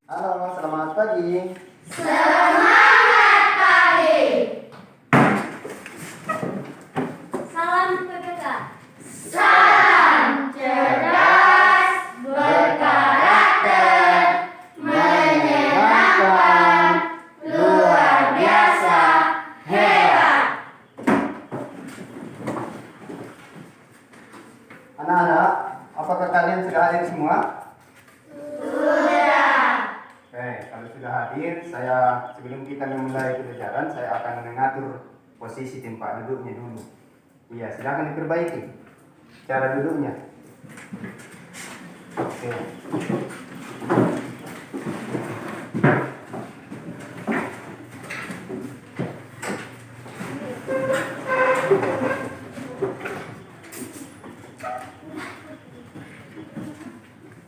Halo, selamat pagi. Semangat pagi. Salam PPK. Salam cerdas, berkarakter, menyenangkan, luar biasa, hebat. Anak-anak, apakah kalian sudah hadir semua? Oke, kalau sudah hadir, sebelum kita memulai pelajaran, saya akan mengatur posisi tempat duduknya dulu. Iya, silakan diperbaiki cara duduknya. Oke.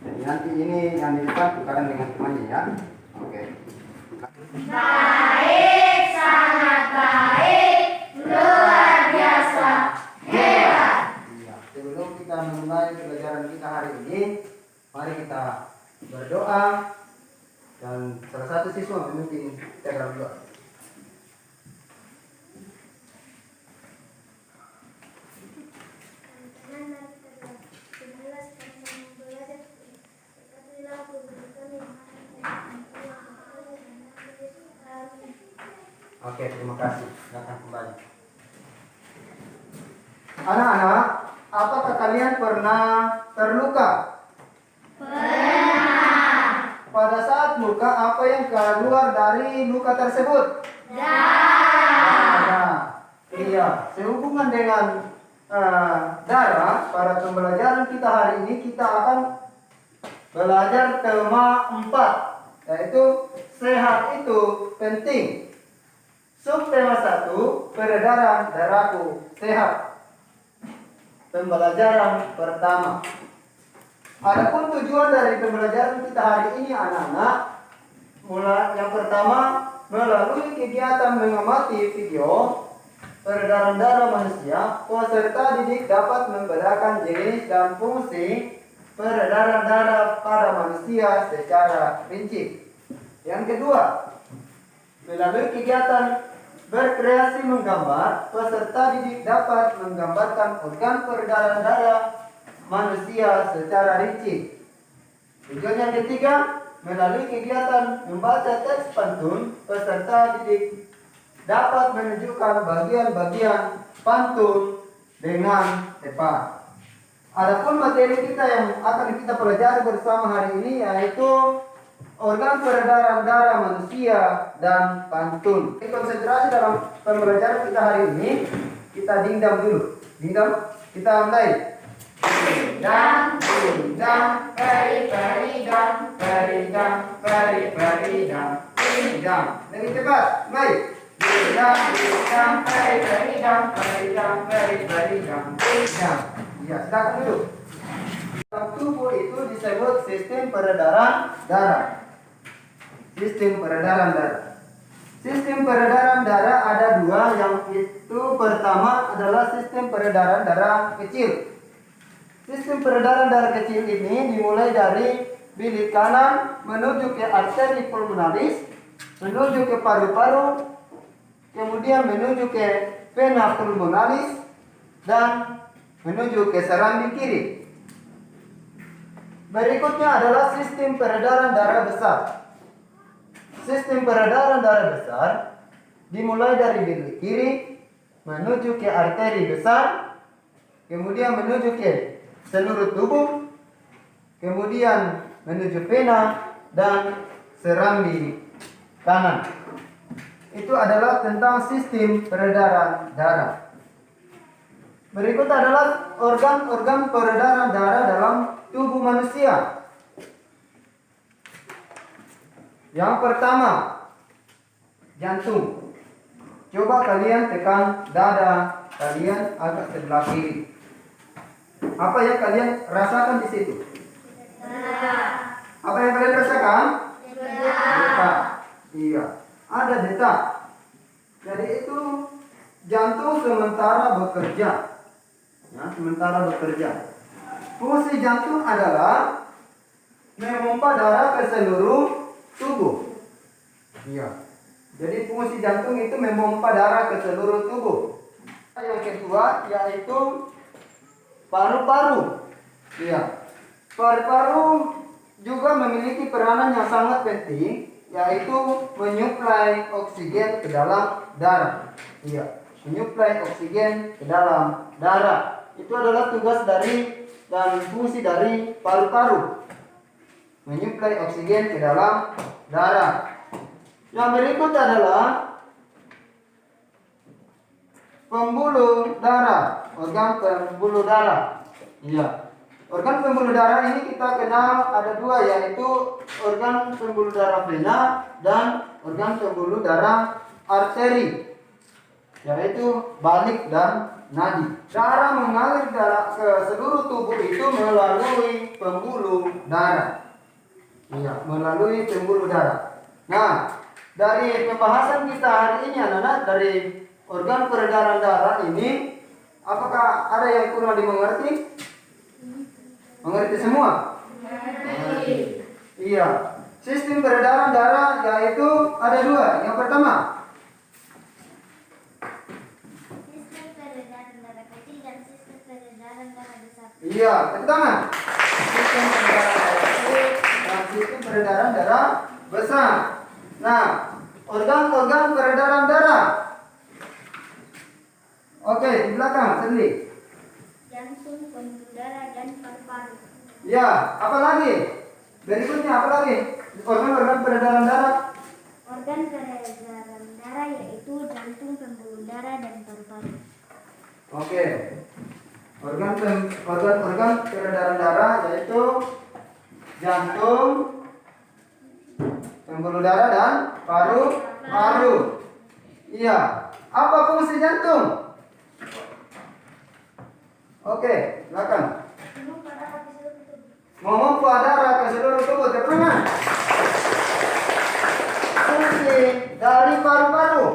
Jadi nanti ini yang di depan tukaran dengan temannya ya. Oke. Baik, sangat baik, luar biasa, hebat. Iya, sebelum kita memulai pelajaran kita hari ini, mari kita berdoa dan salah satu siswa memimpin kita dalam doa. Oke, terima kasih. Silakan kembali. Anak-anak, apakah kalian pernah terluka? Pernah. Pada saat luka, apa yang keluar dari luka tersebut? Darah. Iya, sehubungan dengan darah, pada pembelajaran kita hari ini kita akan belajar tema 4, yaitu sehat itu penting. Subtema 1, peredaran darahku sehat. Pembelajaran pertama. Adapun tujuan dari pembelajaran kita hari ini anak-anak, yang pertama melalui kegiatan mengamati video peredaran darah manusia, peserta didik dapat membedakan jenis dan fungsi peredaran darah pada manusia secara rinci. Yang kedua, melalui kegiatan berkreasi menggambar, peserta didik dapat menggambarkan organ peredaran darah manusia secara rinci. Tujuan yang ketiga, melalui kegiatan membaca teks pantun, peserta didik dapat menunjukkan bagian-bagian pantun dengan tepat. Adapun materi kita yang akan kita pelajari bersama hari ini yaitu organ peredaran darah manusia dan pantun. Konsentrasi dalam pembelajaran kita hari ini, kita dingdam dulu. Dingdam, kita mulai. Dingdam, dingdam, peri dam, peri dam, peri dam, dingdam. Lebih cepat, mulai. Dingdam, dingdam, peri dam, peri dam, peri dam, dingdam. Ya, silakan dulu. Dalam tubuh itu disebut sistem peredaran darah. Sistem peredaran darah. Sistem peredaran darah ada dua, yang itu pertama adalah sistem peredaran darah kecil. Sistem peredaran darah kecil ini dimulai dari bilik kanan menuju ke arteri pulmonalis, menuju ke paru-paru, kemudian menuju ke vena pulmonalis, dan menuju ke serambi kiri. Berikutnya adalah sistem peredaran darah besar. Sistem peredaran darah besar dimulai dari bilik kiri menuju ke arteri besar, kemudian menuju ke seluruh tubuh, kemudian menuju vena dan serambi kanan. Itu adalah tentang sistem peredaran darah. Berikut adalah organ-organ peredaran darah dalam tubuh manusia. Yang pertama, jantung. Coba kalian tekan dada kalian agak sebelah kiri. Apa yang kalian rasakan di situ? Apa yang kalian rasakan? Detak. Iya, ada detak. Jadi itu jantung sementara bekerja. Ya, sementara bekerja. Fungsi jantung adalah memompa darah ke seluruh tubuh. Iya. Jadi fungsi jantung itu memompa darah ke seluruh tubuh. Yang kedua yaitu paru-paru. Iya. Paru-paru juga memiliki peranan yang sangat penting, yaitu menyuplai oksigen ke dalam darah. Iya, menyuplai oksigen ke dalam darah. Itu adalah tugas dari dan fungsi dari paru-paru. Menyuplai oksigen ke dalam darah. Yang berikut adalah pembuluh darah, organ pembuluh darah. Iya. Organ pembuluh darah ini kita kenal ada dua, yaitu organ pembuluh darah vena dan organ pembuluh darah arteri, yaitu balik dan nadi. Darah mengalir ke seluruh tubuh itu melalui pembuluh darah. Iya, melalui pembuluh darah. Nah, dari pembahasan kita hari ini anak-anak, dari organ peredaran darah ini, apakah ada yang kurang dimengerti? Mengerti semua? Mengerti. Iya. Sistem peredaran darah yaitu ada dua. Yang pertama, Sistem peredaran darah kecil dan sistem peredaran darah besar. iya, pertama, sistem peredaran darah kecil dan sistem peredaran darah besar. Nah, organ-organ peredaran darah. Oke, di belakang sendiri. Jantung, pembuluh darah, dan paru-paru. Ya, apa lagi? Berikutnya apa lagi? Organ-organ peredaran darah. Organ peredaran darah yaitu jantung, pembuluh darah, dan paru-paru. Oke. Organ-organ peredaran darah yaitu jantung, pembuluh darah dan paru-paru. Iya. Apa fungsi jantung? Oke, silakan. Memompa darah ke seluruh tubuh. Terima. Fungsi dari paru-paru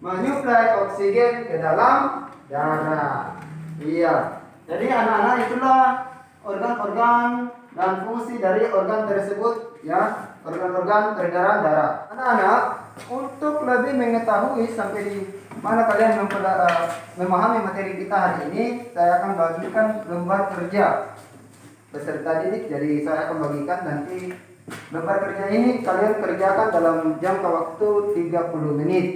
menyuplai oksigen ke dalam darah. Iya. Jadi anak-anak itulah organ-organ dan fungsi dari organ tersebut, ya, organ-organ peredaran darah. Anak-anak, untuk lebih mengetahui sampai di mana kalian memahami materi kita hari ini, saya akan bagikan lembar kerja beserta didik. Jadi saya akan bagikan nanti lembar kerja ini kalian kerjakan dalam jangka waktu 30 menit.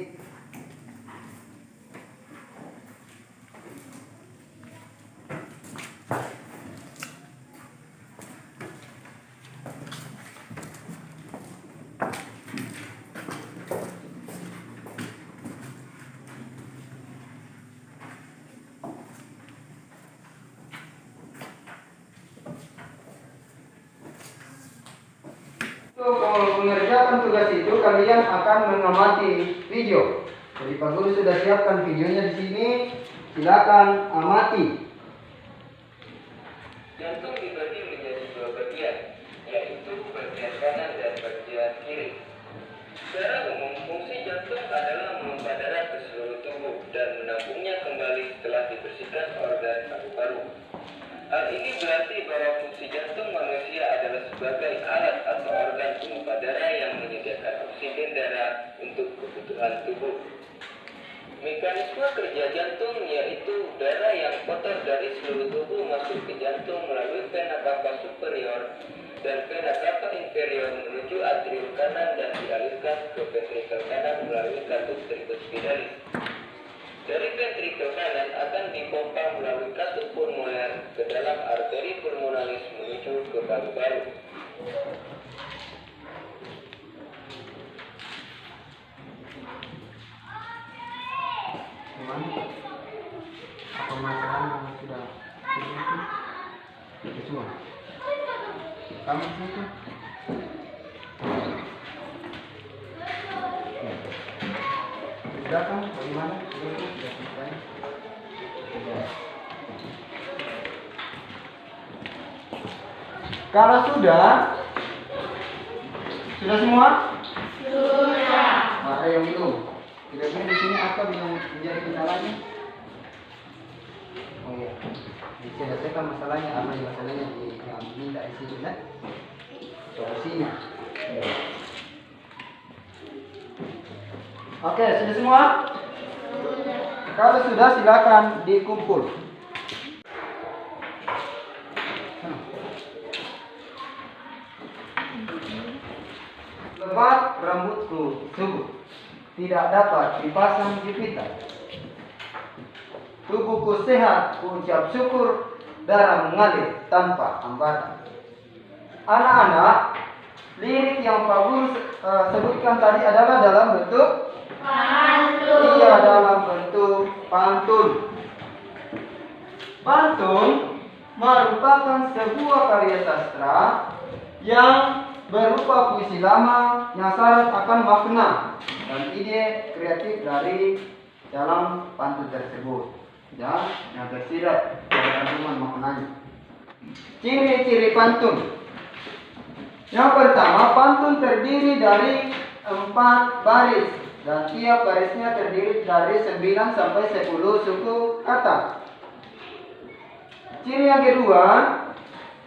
Untuk mengerjakan tugas itu kalian akan mengamati video. Jadi Pak Guru sudah siapkan videonya di sini. Silakan amati. Jantung dibagi menjadi dua bagian, yaitu bagian kanan dan bagian kiri. Secara umum, fungsi jantung adalah memompa darah ke seluruh tubuh dan menampungnya kembali setelah dibersihkan organ paru-paru. Hal ini berarti bahwa fungsi jantung manusia adalah sebagai alat atau organ pemompa darah yang menyediakan oksigen darah untuk kebutuhan tubuh. Mekanisme kerja jantung yaitu darah yang kotor dari seluruh tubuh masuk ke jantung melalui vena cava superior dan vena cava inferior menuju atrium kanan dan dialirkan ke ventrikel kanan melalui katup tricuspidale. Dari ventrikel kanan akan dipompa melalui katup pulmoner ke dalam arteri pulmonalis menuju ke paru-paru. Apa masalah yang sudah itu semua? Kamu itu? Sudah kan? Bagaimana? Sudah selesai? Sudah. Kalau sudah semua? Sudah. Ada yang belum? Kira-kira di sini apa yang menjadi kendalanya? Oh iya. selesaikan masalahnya, apa yang masalahnya yang minta isi solusinya. Oke, sudah semua? Kalau sudah silakan dikumpul. Lebat rambutku sungguh tidak dapat dipasang di pita. Tubuhku sehat, ku ucap syukur, darah mengalir tanpa hambatan. Anak-anak, lirik yang Pak Guru sebutkan tadi adalah dalam bentuk pantun. Iya, dalam bentuk pantun. Pantun merupakan sebuah karya sastra yang berupa puisi lama yang syarat akan makna dan ide kreatif dari dalam pantun tersebut dan yang tersirat dalam kandungan maknanya. Ciri-ciri pantun. Yang pertama, pantun terdiri dari 4 baris dan tiap barisnya terdiri dari 9 sampai 10 suku kata. Ciri yang kedua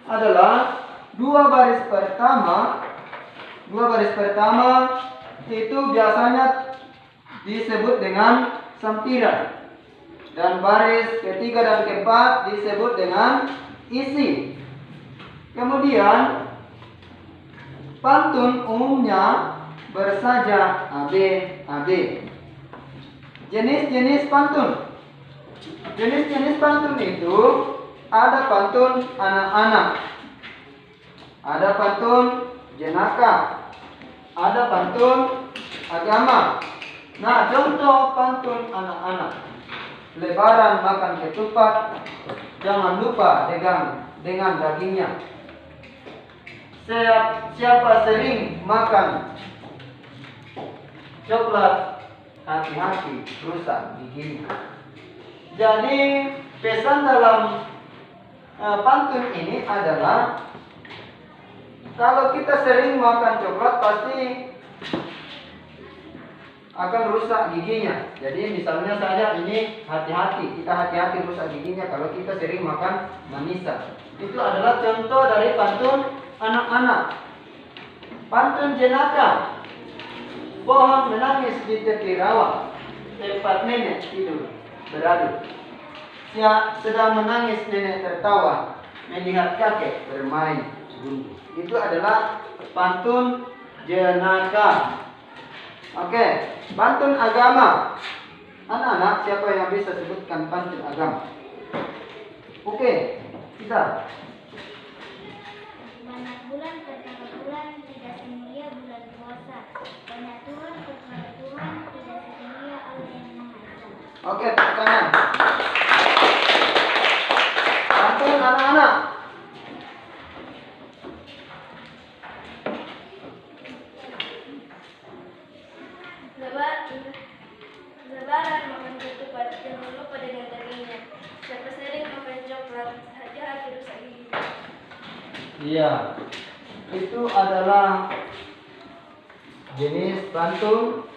adalah dua baris pertama itu biasanya disebut dengan sampiran dan baris ketiga dan keempat disebut dengan isi. Kemudian pantun umumnya bersaja AB. Jenis-jenis pantun. Jenis-jenis pantun itu ada pantun anak-anak, ada pantun jenaka, ada pantun agama. Nah, contoh pantun anak-anak. Lebaran makan ketupat, jangan lupa dengan dagingnya. Siapa sering makan coklat, hati-hati rusak giginya. Jadi pesan dalam pantun ini adalah kalau kita sering makan coklat pasti akan rusak giginya. Jadi misalnya saja ini hati-hati, kita hati-hati rusak giginya kalau kita sering makan manisan. Itu adalah contoh dari pantun anak-anak. Pantun jenaka. Pohon menangis di tepi rawa, tempat nenek tidur beradu. Sedang menangis nenek tertawa, melihat kakek bermain gundu. Itu adalah pantun jenaka. Oke, pantun agama. Anak-anak, siapa yang bisa sebutkan pantun agama? Oke, kita. Banyak bulan pertama bulan tidak semulia bulan puasa. Banyak Tuhan pertama Tuhan tidak semulia Allah yang Maha Esa. Oke, tepuk tangan. Pantun anak-anak. Lebaran makan ketupat, jangan lupa dengan dagingnya. Siapa sering makan coklat, hati-hati rusak giginya. Iya, itu adalah jenis pantun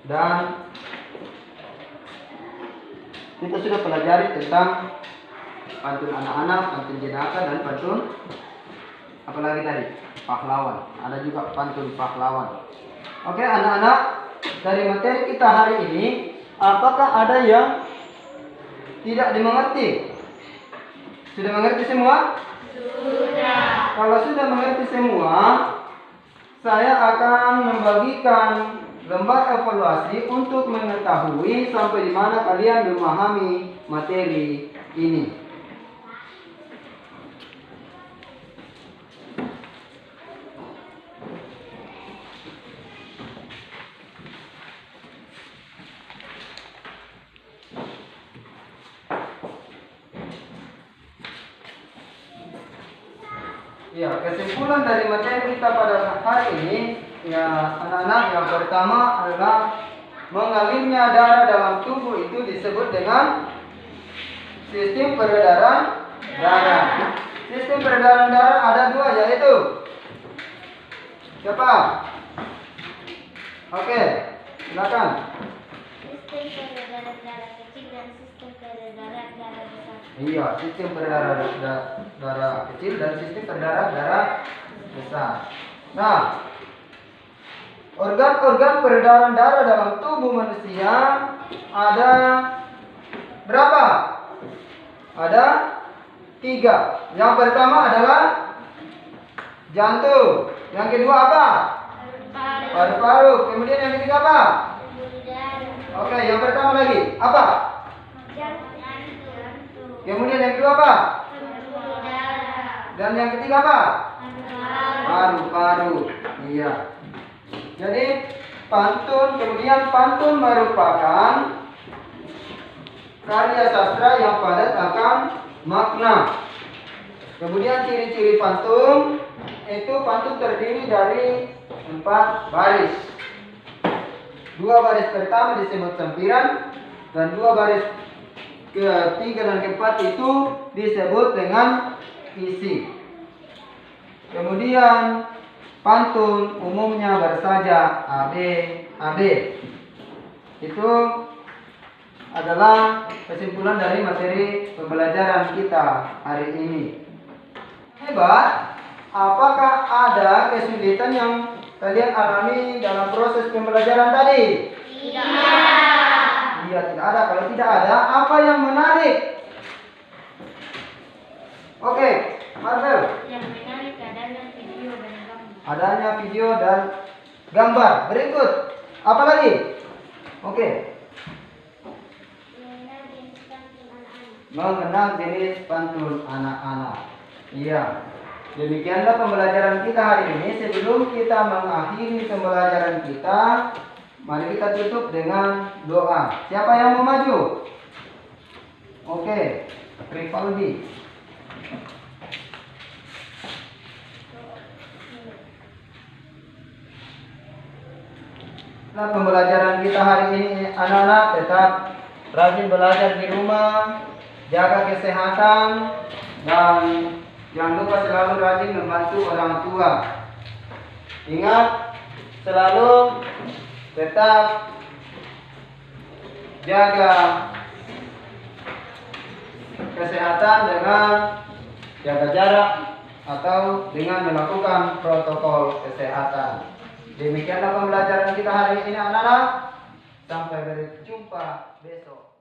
dan kita sudah pelajari tentang pantun anak-anak, pantun jenaka dan pantun apalagi tadi? Pahlawan. Ada juga pantun pahlawan. Oke, anak-anak, dari materi kita hari ini, apakah ada yang tidak dimengerti? Sudah mengerti semua? Sudah. Kalau sudah mengerti semua, saya akan membagikan lembar evaluasi untuk mengetahui sampai di mana kalian memahami materi ini. Ya, kesimpulan dari materi kita pada hari ini, ya anak-anak, yang pertama adalah mengalirnya darah dalam tubuh itu disebut dengan sistem peredaran darah. Sistem peredaran darah ada dua, yaitu siapa? Oke, silakan. Sistem peredaran darah kecil dan sistem peredaran darah besar. Iya, sistem darah kecil dan sistem darah besar. Nah, organ-organ peredaran darah dalam tubuh manusia ada berapa? Ada 3. Yang pertama adalah jantung. Yang kedua apa? Paru-paru. Kemudian yang ketiga apa? Oke, yang pertama lagi apa? Kemudian yang kedua apa? Dan yang ketiga apa? Paru-paru. Iya. Jadi kemudian pantun merupakan karya sastra yang padat akan makna. Kemudian ciri-ciri pantun itu pantun terdiri dari 4 baris. 2 baris pertama disebut sampiran dan 2 baris ketiga dan keempat itu disebut dengan isi. Kemudian pantun umumnya bersaja AB. Itu adalah kesimpulan dari materi pembelajaran kita hari ini. Hebat, apakah ada kesulitan yang kalian alami dalam proses pembelajaran tadi? Iya, tidak ada. Kalau tidak ada, apa yang menarik? Oke, Marvel. Yang menarik adanya video dan gambar. Adanya video dan gambar. Berikut, apa lagi? Oke. Mengenal jenis pantun anak-anak. Iya. Demikianlah pembelajaran kita hari ini. Sebelum kita mengakhiri pembelajaran kita, mari kita tutup dengan doa. Siapa yang mau maju? Oke, Rivaldi. Nah, pembelajaran kita hari ini anak-anak tetap rajin belajar di rumah, jaga kesehatan, dan jangan lupa selalu rajin membantu orang tua. Ingat, selalu tetap jaga kesehatan dengan jaga jarak atau dengan melakukan protokol kesehatan. Demikianlah pembelajaran kita hari ini anak-anak. Sampai berjumpa besok.